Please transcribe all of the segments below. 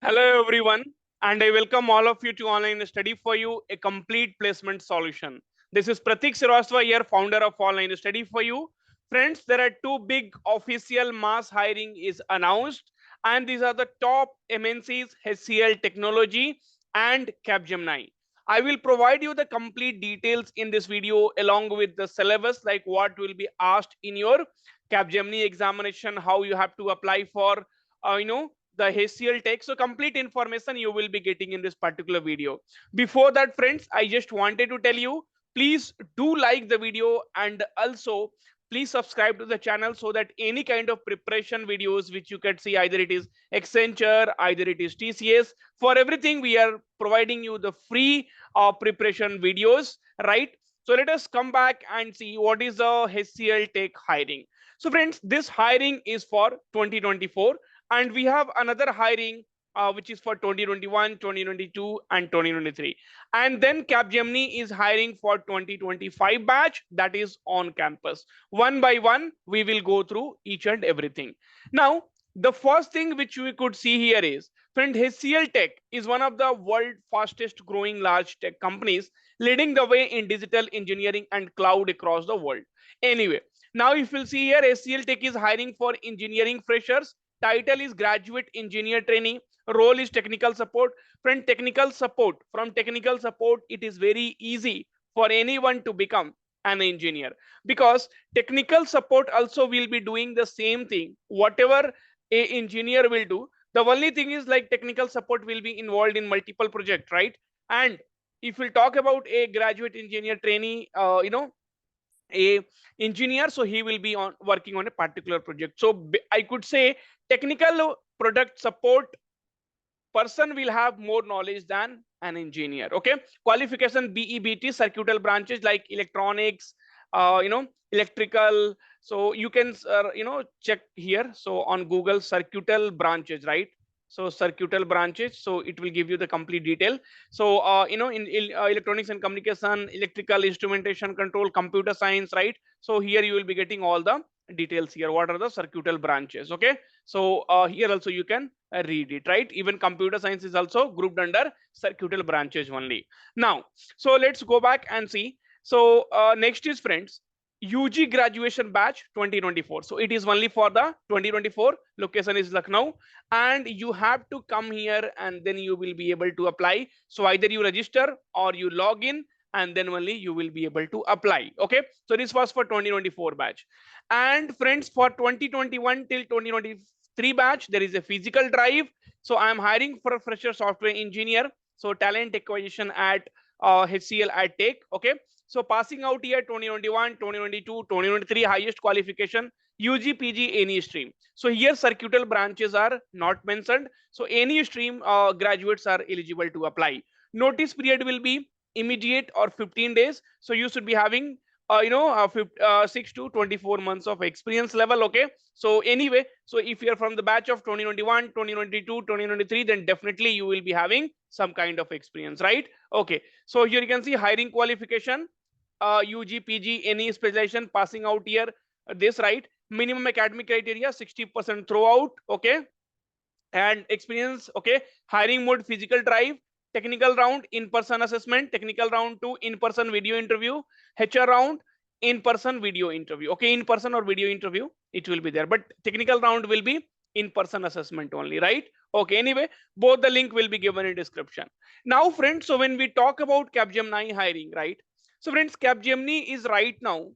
Hello everyone, and I welcome all of you to Online Study for You, a complete placement solution. This is Pratik Srivastava here, founder of Online Study for You. Friends, there are two big official mass hiring is announced, and these are the top MNCs, HCL Technology and Capgemini. I will provide you the complete details in this video along with the syllabus, like what will be asked in your Capgemini examination, how you have to apply for, the HCL tech. So complete information you will be getting in this particular video. Before that, friends, I just wanted to tell you, please do like the video and also please subscribe to the channel so that any kind of preparation videos which you can see, either it is Accenture, either it is TCS, for everything we are providing you the free preparation videos, right? So let us come back and see what is the HCL tech hiring. So friends, this hiring is for 2024, and we have another hiring which is for 2021, 2022 and 2023, and then Capgemini is hiring for 2025 batch, that is on campus. One by one we will go through each and everything. Now the first thing which we could see here is, friend, HCL Tech is one of the world fastest growing large tech companies, leading the way in digital engineering and cloud across the world. Anyway, now if you'll see here, HCL Tech is hiring for engineering freshers. Title is graduate engineer trainee. Role is technical support. From technical support, it is very easy for anyone to become an engineer, because technical support also will be doing the same thing whatever a engineer will do. The only thing is, like, technical support will be involved in multiple projects, right? And if we'll talk about a graduate engineer trainee, a engineer, so he will be on working on a particular project. So I could say technical product support person will have more knowledge than an engineer. Okay, qualification: BEBT, circuital branches like electronics, electrical. So you can check here, so on Google, circuital branches, right? So circuital branches, so it will give you the complete detail. So in electronics and communication, electrical instrumentation control, computer science, right? So here you will be getting all the details here, what are the circuital branches. Okay, so here also you can read it, right? Even computer science is also grouped under circuital branches only. Now, so let's go back and see. So next is, friends, UG graduation batch 2024. So it is only for the 2024. Location is Lucknow, and you have to come here and then you will be able to apply. So either you register or you log in, and then only you will be able to apply. Okay, so this was for 2024 batch. And friends, for 2021 till 2023 batch, there is a physical drive. So I am hiring for a fresher software engineer, so talent acquisition at HCL at Tech. Okay, so passing out year 2021, 2022, 2023, highest qualification UG, PG, any stream. So here circuital branches are not mentioned, so any stream graduates are eligible to apply. Notice period will be immediate or 15 days. So you should be having 6 to 24 months of experience level. Okay, so anyway, so if you're from the batch of 2021, 2022, 2023, then definitely you will be having some kind of experience, right? Okay, so here you can see hiring qualification, UG, PG, any specialization, passing out year, this, right? Minimum academic criteria 60% throughout. Okay, and experience. Okay, hiring mode: physical drive, technical round, in-person assessment, technical round 2, in-person video interview, HR round, in-person video interview. Okay, in-person or video interview, it will be there, but technical round will be in-person assessment only, right? Okay, anyway, both the link will be given in description. Now friends, so when we talk about Capgemini hiring, right? So friends, Capgemini is right now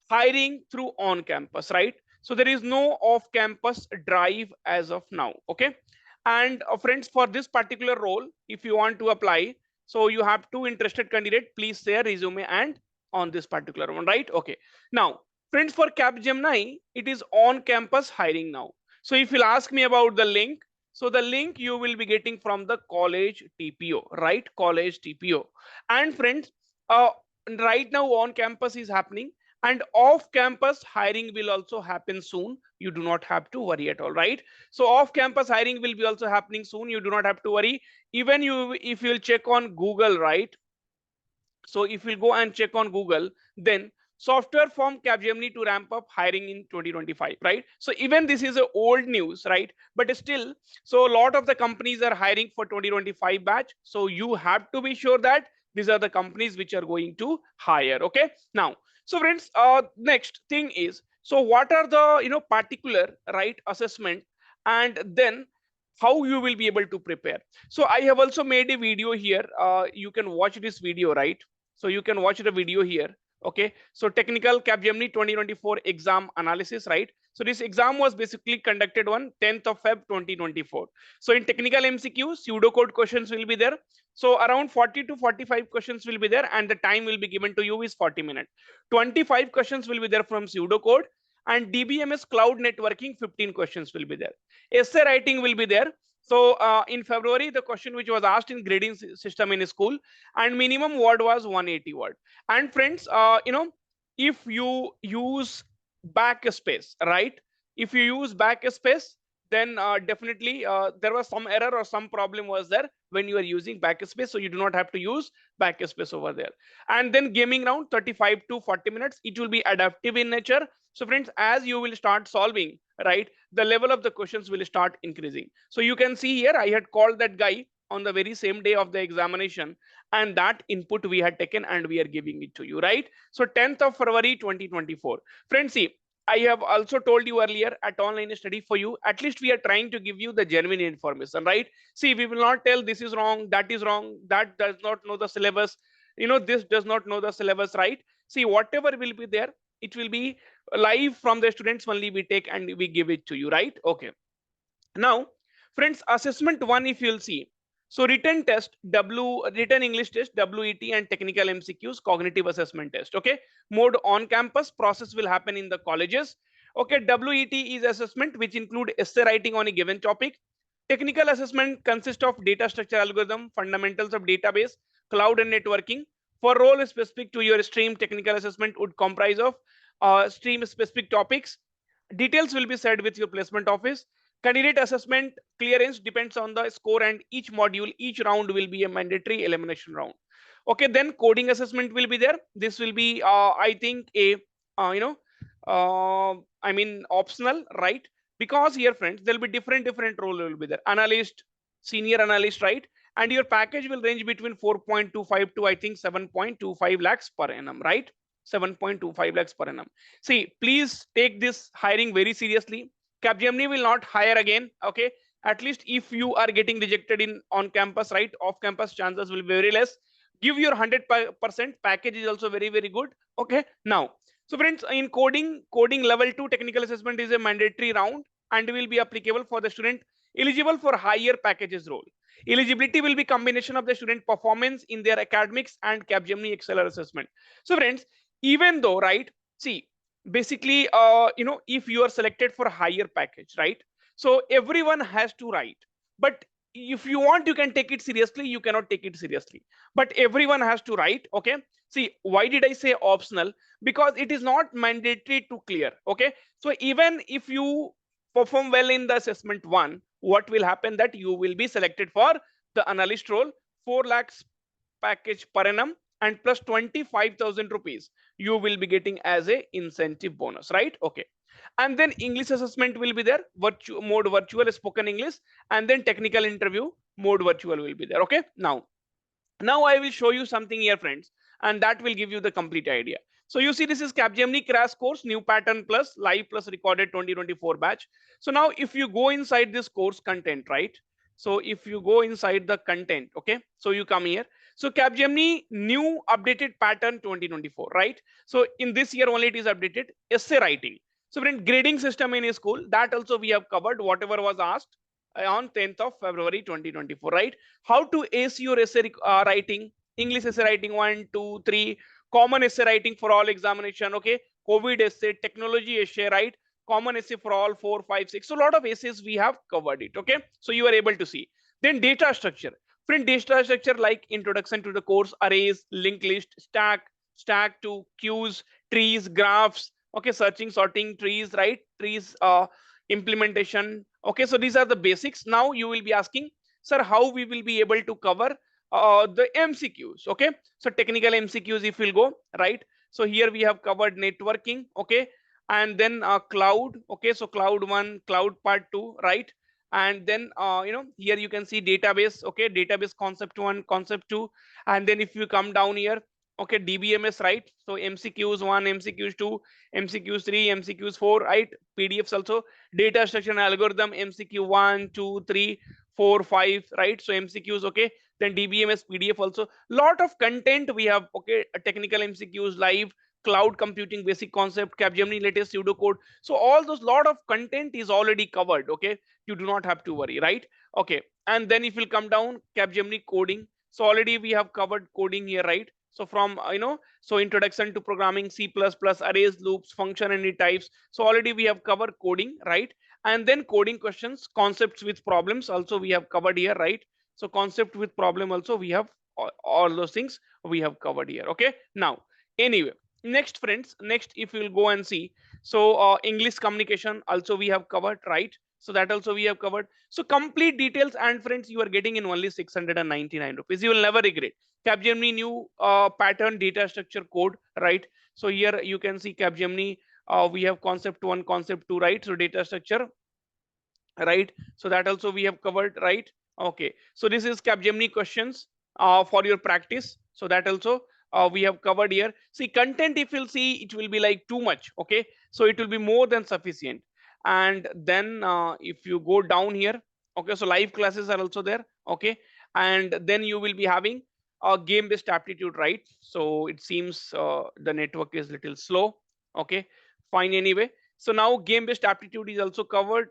hiring through on campus, right? So there is no off campus drive as of now. Okay, and friends, for this particular role, if you want to apply, so you have two interested candidate, please share resume and on this particular one, right? Okay, now friends, for Capgemini, it is on campus hiring now. So if you'll ask me about the link, so the link you will be getting from the college TPO, right? College TPO. And friends, right now on campus is happening, and off campus hiring will also happen soon. You do not have to worry at all, right? So off campus hiring will be also happening soon. You do not have to worry. Even you, if you'll check on Google, right? So if you go and check on Google, then software firm Capgemini to ramp up hiring in 2025, right? So even this is a old news, right? But still, so a lot of the companies are hiring for 2025 batch. So you have to be sure that these are the companies which are going to hire. Okay. Now, so friends, next thing is, so what are the particular right assessment, and then how you will be able to prepare. So I have also made a video here. You can watch this video, right? So you can watch the video here. Okay, so technical Capgemini 2024 exam analysis, right? So this exam was basically conducted on 10th of Feb 2024. So in technical MCQ, pseudocode questions will be there. So around 40 to 45 questions will be there, and the time will be given to you is 40 minutes. 25 questions will be there from pseudocode, and DBMS cloud networking 15 questions will be there. Essay writing will be there. So in February, the question which was asked in grading system in school, and minimum word was 180 word. And friends, if you use backspace, right? If you use backspace, then definitely there was some error or some problem was there when you are using backspace. So you do not have to use backspace over there. And then gaming round 35 to 40 minutes. It will be adaptive in nature. So friends, as you will start solving, right, the level of the questions will start increasing. So you can see here, I had called that guy on the very same day of the examination, and that input we had taken and we are giving it to you, right? So 10th of February 2024. Friends, see, I have also told you earlier at online study for you, at least we are trying to give you the genuine information, right? See, we will not tell this is wrong, that is wrong, that does not know the syllabus, this does not know the syllabus, right? See, whatever will be there, it will be live from the students only we take and we give it to you, right? Okay. Now, friends, assessment one, if you'll see, so written test, written English test, WET, and technical MCQs, cognitive assessment test. Okay, mode on campus, process will happen in the colleges. Okay, WET is assessment which include essay writing on a given topic. Technical assessment consists of data structure algorithm, fundamentals of database, cloud and networking. For role specific to your stream, technical assessment would comprise of stream specific topics. Details will be said with your placement office. Candidate assessment clearance depends on the score, and each module, each round will be a mandatory elimination round. Okay, then coding assessment will be there. This will be, I think, a I mean, optional, right? Because here, friends, there'll be different role will be there. Analyst, senior analyst, right? And your package will range between 4.25 to I think 7.25 lakhs per annum, right? 7.25 lakhs per annum. See, please take this hiring very seriously. Capgemini will not hire again. Okay, at least if you are getting rejected in on campus, right? Off campus chances will be very less. Give your 100% package is also very good. Okay, now, so friends, in coding level 2 technical assessment is a mandatory round and will be applicable for the student eligible for higher packages role. Eligibility will be combination of the student performance in their academics and Capgemini Exceller assessment. So friends, even though, right, see, basically, if you are selected for higher package, right, so everyone has to write, but if you want, you can take it seriously, you cannot take it seriously, but everyone has to write. Okay, see, why did I say optional? Because it is not mandatory to clear. Okay, so even if you perform well in the assessment one, what will happen that you will be selected for the analyst role, 4 lakhs package per annum, and plus 25,000 rupees you will be getting as a incentive bonus, right? Okay, and then English assessment will be there, mode virtual spoken English, and then technical interview mode virtual will be there. Okay, now I will show you something here, friends, and that will give you the complete idea. So you see, this is Capgemini crash course, new pattern plus live plus recorded 2024 batch. So now if you go inside this course content, right? So if you go inside the content, okay, so you come here. So Capgemini new updated pattern 2024, right? So in this year only it is updated. Essay writing. So friend, grading system in a school, that also we have covered, whatever was asked on 10th of February 2024, right? How to ace your essay writing, English essay writing 1, 2, 3, common essay writing for all examination, okay? COVID essay, technology essay, right? Common essay for all 4, 5, 6. So a lot of essays we have covered it, okay? So you are able to see. Then data structure. Friend, data structure like introduction to the course, arrays, linked list, stack to queues, trees, graphs, okay, searching, sorting, trees, right? Trees, implementation. Okay, so these are the basics. Now you will be asking, sir, how we will be able to cover the MCQs? Okay, so technical MCQs if we'll go, right? So here we have covered networking, okay, and then cloud, okay, so cloud 1, cloud part 2, right? And then here you can see database, okay, database concept 1, concept 2. And then if you come down here, okay, DBMS, right? So MCQs 1, MCQs 2, MCQs 3, MCQs 4, right? PDFs also, data structure and algorithm, MCQ 1, 2, 3, 4, 5, right? So MCQs, okay, then DBMS PDF also. Lot of content we have, okay, technical MCQs, live, cloud computing basic concept, Capgemini latest pseudocode. So all those lot of content is already covered, okay? You do not have to worry, right? Okay, and then if you'll come down, Capgemini coding. So already we have covered coding here, right? So from so introduction to programming, C++, arrays, loops, function, and any types. So already we have covered coding, right? And then coding questions, concepts with problems also we have covered here, right? So concept with problem also we have, all those things we have covered here, okay? Now, anyway, next friends, next if you'll go and see, so English communication also we have covered, right? So that also we have covered. So complete details, and friends, you are getting in only 699 rupees. You will never regret. Capgemini new pattern data structure code, right? So here you can see Capgemini, we have concept 1, concept 2, right? So data structure, right? So that also we have covered, right? Okay, so this is Capgemini questions for your practice. So that also we have covered here. See, content, if you'll see, it will be like too much, okay? So it will be more than sufficient. And then if you go down here, okay, so live classes are also there, okay? And then you will be having a game based aptitude, right? So it seems the network is little slow, okay, fine, anyway. So now game based aptitude is also covered.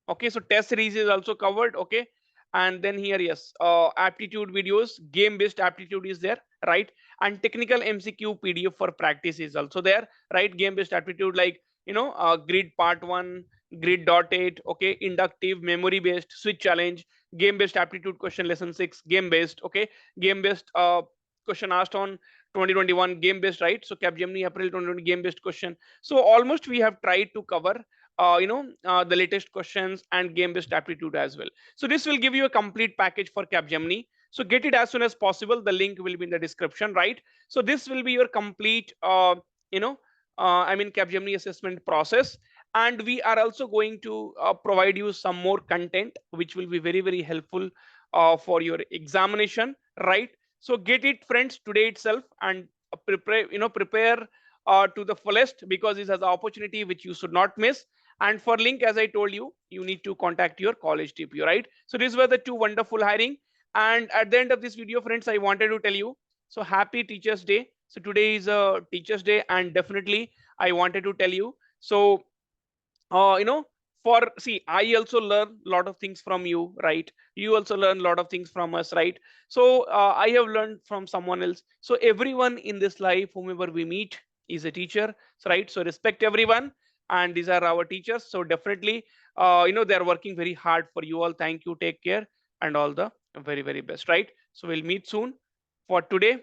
Okay, so test series is also covered, okay. And then here, yes, aptitude videos, game based aptitude is there, right? And technical MCQ PDF for practice is also there, right? Game based aptitude, like grid part 1, grid.8, okay, inductive, memory based, switch challenge, game based aptitude question lesson 6, game based, okay, game based question asked on 2021, game based, right? So Capgemini April 2020 game based question. So almost we have tried to cover the latest questions and game based aptitude as well. So this will give you a complete package for Capgemini. So get it as soon as possible. The link will be in the description, right? So this will be your complete Capgemini assessment process. And we are also going to provide you some more content which will be very, very helpful for your examination, right? So get it, friends, today itself, and prepare to the fullest, because this has an opportunity which you should not miss. And for link, as I told you, you need to contact your college TPO, right? So these were the two wonderful hiring. And at the end of this video, friends, I wanted to tell you, so happy Teachers Day. So today is a Teachers Day, and definitely I wanted to tell you. So uh, you know for, see, I also learn a lot of things from you, right? You also learn a lot of things from us, right? So I have learned from someone else. So everyone in this life, whomever we meet, is a teacher, right? So respect everyone, and these are our teachers. So definitely they are working very hard for you all. Thank you, take care, and all the very, very best, right? So we'll meet soon. For today,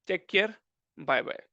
take care, bye bye.